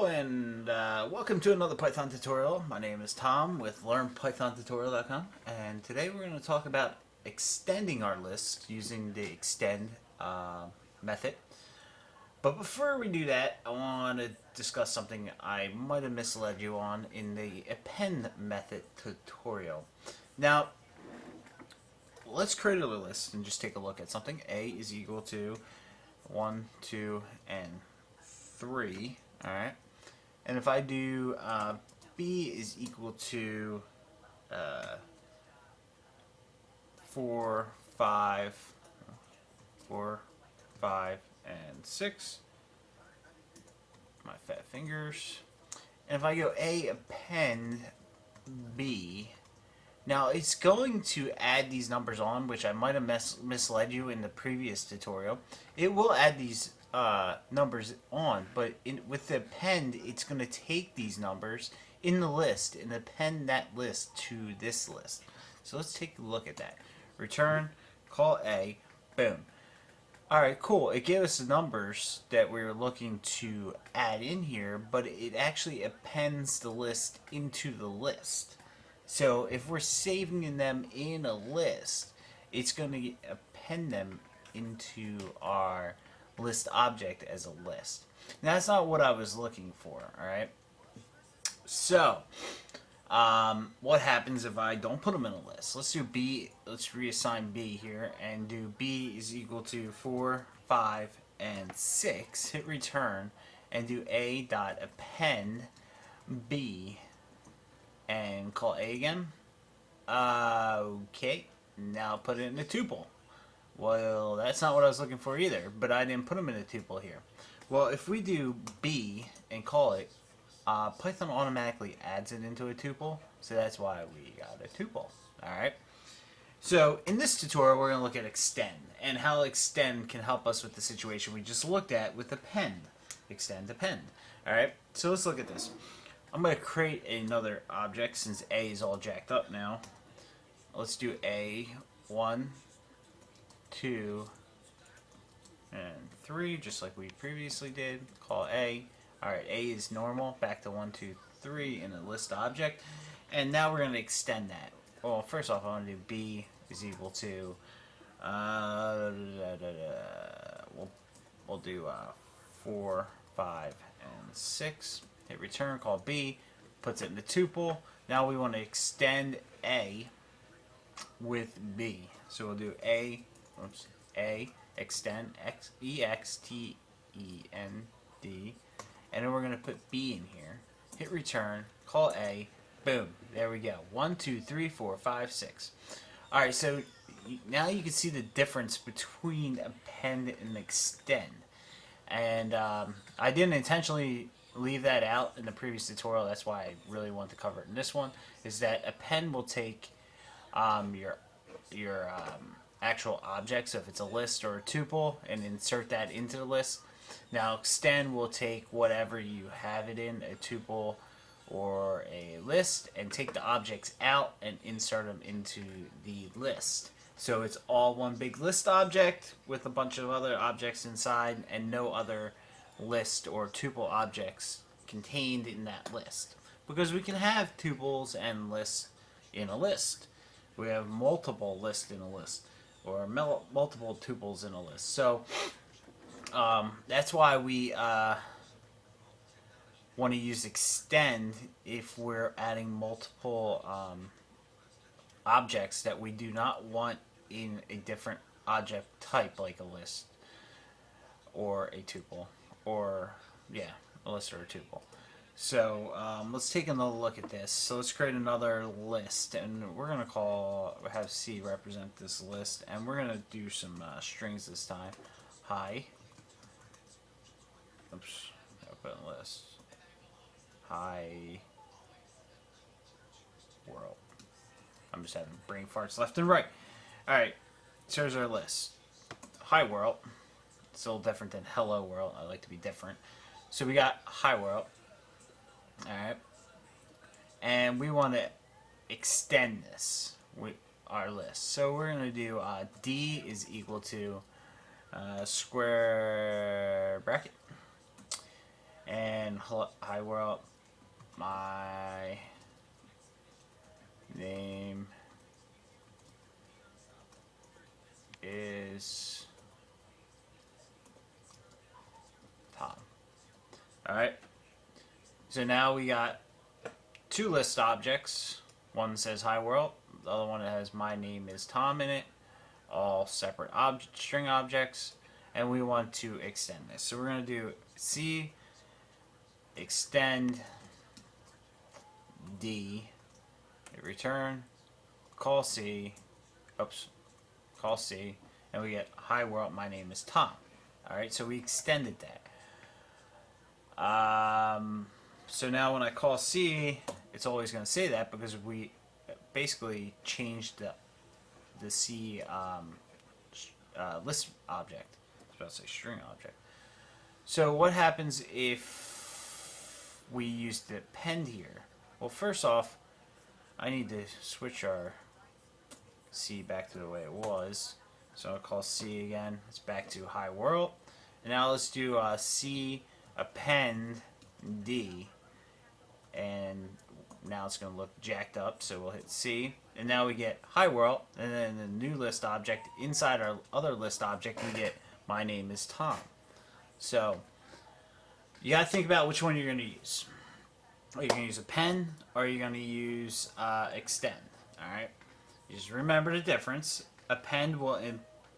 Hello and welcome to another Python tutorial. My name is Tom with LearnPythonTutorial.com, and today we're going to talk about extending our list using the extend method. But before we do that, I want to discuss something I might have misled you on in the append method tutorial. Now, let's create a list and just take a look at something. A is equal to 1, 2, and 3. Alright, and if I do B is equal to 4, 5, 4, 5, and 6, my fat fingers, and if I go A append B, now it's going to add these numbers on, which I might have misled you in the previous tutorial. It will add these numbers on, but with the append, it's going to take these numbers in the list and append that list to this list. So let's take a look at that. Return, call A, boom. Alright, cool. It gave us the numbers that we were looking to add in here, but it actually appends the list into the list. So if we're saving them in a list, it's going to append them into our list object as a list. Now that's not what I was looking for, alright? So, what happens if I don't put them in a list? Let's do B, let's reassign B here, and do B is equal to 4, 5, and 6, hit return, and do A dot append B, and call A again. Okay, now put it in a tuple. Well, that's not what I was looking for either, but I didn't put them in a tuple here. Well, if we do B and call it, Python automatically adds it into a tuple, so that's why we got a tuple. Alright, so in this tutorial we're going to look at extend, and how extend can help us with the situation we just looked at with append. Extend, append. Alright, so let's look at this. I'm going to create another object since A is all jacked up now. Let's do A, 1, 2, and 3, just like we previously did. Call A. Alright, A is normal. Back to 1, 2, 3 in a list object. And now we're going to extend that. Well, first off, I want to do B is equal to, we'll do 4, 5, and 6. Hit return, call B, puts it in the tuple. Now we want to extend A with B. So we'll do A extend extend, and then we're going to put B in here. Hit return, call A, boom. There we go. 1, 2, 3, 4, 5, 6. All right, so now you can see the difference between append and extend. And I didn't intentionally leave that out in the previous tutorial. That's why I really want to cover it in this one. Is that append will take your actual object, so if it's a list or a tuple, and insert that into the list. Now extend will take whatever you have it in, a tuple or a list, and take the objects out and insert them into the list. So it's all one big list object with a bunch of other objects inside, and no other list or tuple objects contained in that list. Because we can have tuples and lists in a list. We have multiple lists in a list, or multiple tuples in a list. So that's why we want to use extend if we're adding multiple objects that we do not want in a different object type, like a list or a tuple, or yeah, a list or a tuple. So let's take another look at this. So let's create another list, and we're gonna have C represent this list, and we're gonna do some strings this time. Hi. Oops. Open list. Hi. World. I'm just having brain farts left and right. All right. So here's our list. Hi world. It's a little different than hello world. I like to be different. So we got hi world. Alright, and we want to extend this with our list. So we're going to do D is equal to square bracket, and in hi world, my name is Tom. Alright, so now we got two list objects. One says hi world, the other one has my name is Tom in it, all separate string objects, and we want to extend this. So we're going to do C extend D, hit return, call C, call C, and we get hi world, my name is Tom. Alright, so we extended that. So now when I call C, it's always going to say that because we basically changed the C list object. I was about to say string object. So what happens if we use the append here? Well, first off, I need to switch our C back to the way it was. So I'll call C again. It's back to hi world. And now let's do C append D. And now it's going to look jacked up, so we'll hit C. And now we get hi world, and then the new list object, inside our other list object, we get my name is Tom. So you got to think about which one you're going to use. Are you going to use append, or are you going to use extend? Alright? Just remember the difference. Append will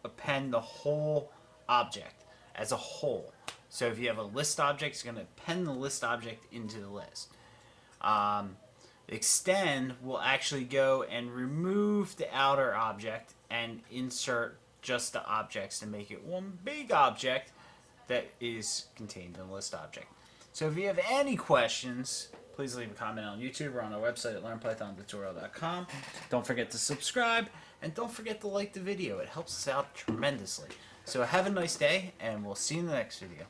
append the whole object as a whole. So if you have a list object, it's going to append the list object into the list. Extend will actually go and remove the outer object and insert just the objects to make it one big object that is contained in the list object. So if you have any questions, please leave a comment on YouTube or on our website at learnpythontutorial.com. Don't forget to subscribe, and don't forget to like the video. It helps us out tremendously. So have a nice day, and we'll see you in the next video.